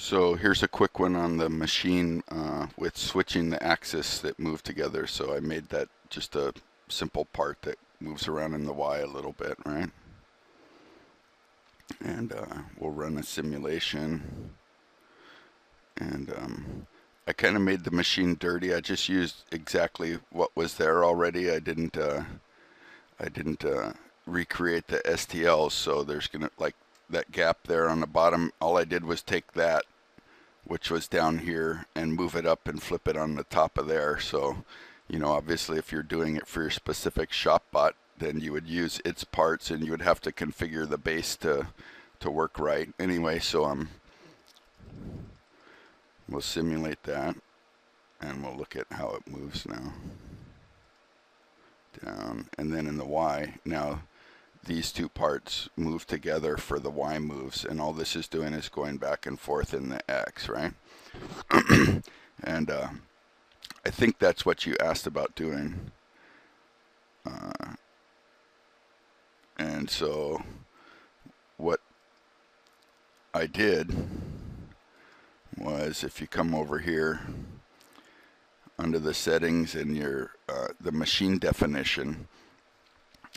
So here's a quick one on the machine with switching the axis that move together. So I made that just a simple part that moves around in the Y a little bit, right? And we'll run a simulation. And I kind of made the machine dirty. I just used exactly what was there already. I didn't recreate the STLs. So there's gonna like that gap there on the bottom. All I did was take that, which was down here, and move it up and flip it on the top of there. So, you know, obviously if you're doing it for your specific shop bot, then you would use its parts and you would have to configure the base to work right. Anyway, so we'll simulate that and we'll look at how it moves now. Down, and then in the Y, now these two parts move together for the Y moves, and all this is doing is going back and forth in the X, right? And I think that's what you asked about doing. And so what I did was, if you come over here under the settings and your the machine definition,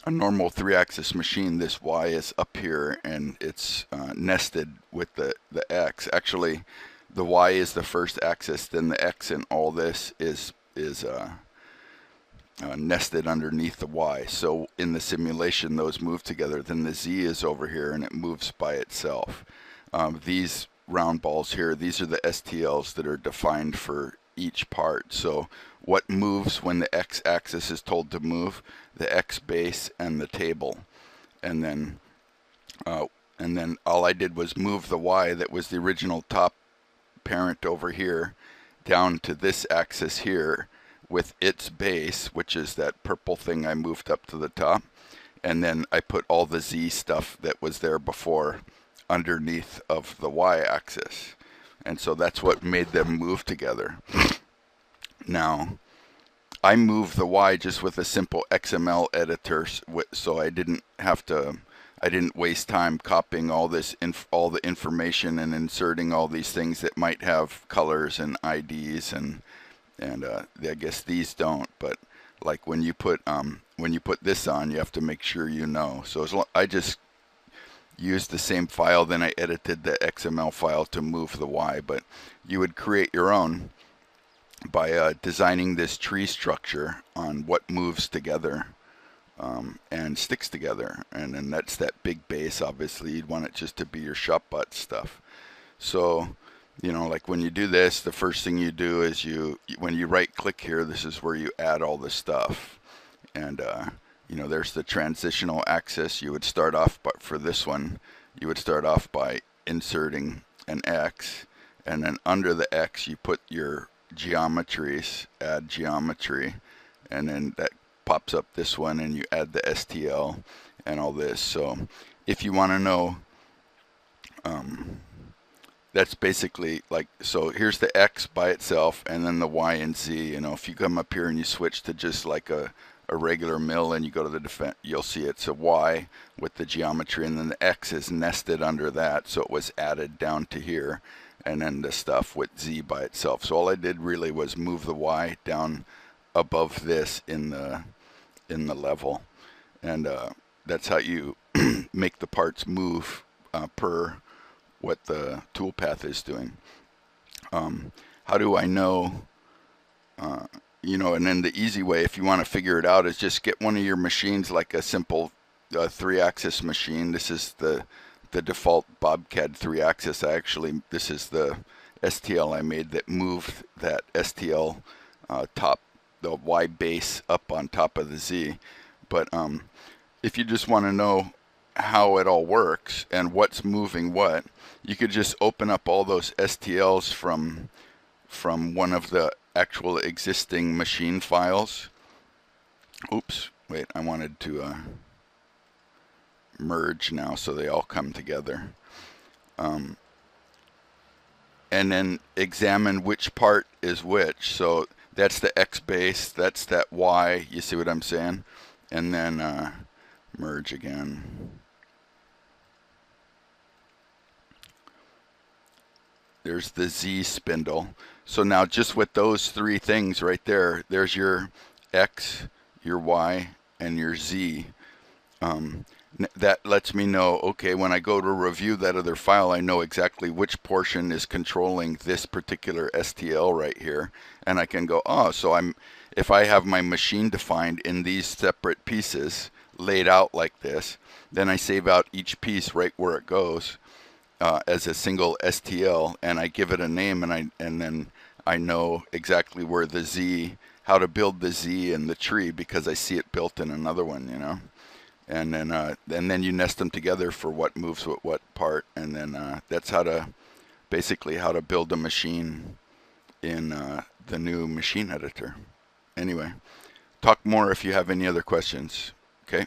a normal 3-axis machine, this Y is up here and it's nested with the X. Actually, the Y is the first axis, then the X and all this is nested underneath the Y. So in the simulation, those move together. Then the Z is over here and it moves by itself. These round balls here, these are the STLs that are defined for each part. So what moves when the X axis is told to move? The X base and the table. And then all I did was move the Y that was the original top parent over here down to this axis here with its base, which is that purple thing I moved up to the top. And then I put all the Z stuff that was there before underneath of the Y axis. And so that's what made them move together. Now, I moved the Y just with a simple XML editor, so I didn't waste time copying all the information and inserting all these things that might have colors and IDs, and I guess these don't. But like when you put this on, you have to make sure you know. So I just used the same file, then I edited the XML file to move the Y. But you would create your own by designing this tree structure on what moves together and sticks together. And then that's that big base. Obviously, you'd want it just to be your shopbot stuff. So, you know, like when you do this, the first thing you do is when you right click here, this is where you add all the stuff. And you know, there's the transitional axis. You would start off, but for this one, you would start off by inserting an X, and then under the X, you put your geometries, add geometry, and then that pops up this one, and you add the STL and all this. So if you want to know, that's basically like, so here's the X by itself, and then the Y and Z. You know, if you come up here and you switch to just like a regular mill and you go to the defense, you'll see it's a Y with the geometry, and then the X is nested under that, so it was added down to here, and then the stuff with Z by itself. So all I did really was move the Y down above this in the level, and that's how you make the parts move per what the toolpath is doing. How do I know? You know, and then the easy way, if you want to figure it out, is just get one of your machines, like a simple 3-axis machine. This is the default Bobcat 3-axis. This is the STL I made that moved that STL top, the Y base up on top of the Z. But if you just want to know how it all works and what's moving what, you could just open up all those STLs from one of the actual existing machine files. Oops, wait, I wanted to merge now so they all come together. And then examine which part is which. So that's the X base, that's that Y, you see what I'm saying? And then merge again. There's the Z spindle. So now just with those three things right there, there's your X, your Y, and your Z. Um, that lets me know, okay, when I go to review that other file, I know exactly which portion is controlling this particular STL right here. And I can go, oh, so if I have my machine defined in these separate pieces laid out like this, then I save out each piece right where it goes as a single STL, and I give it a name, and then I know exactly where the Z, how to build the Z in the tree because I see it built in another one, you know. And then you nest them together for what moves with what part, and then that's basically how to build a machine in the new machine editor. Anyway, talk more if you have any other questions. Okay.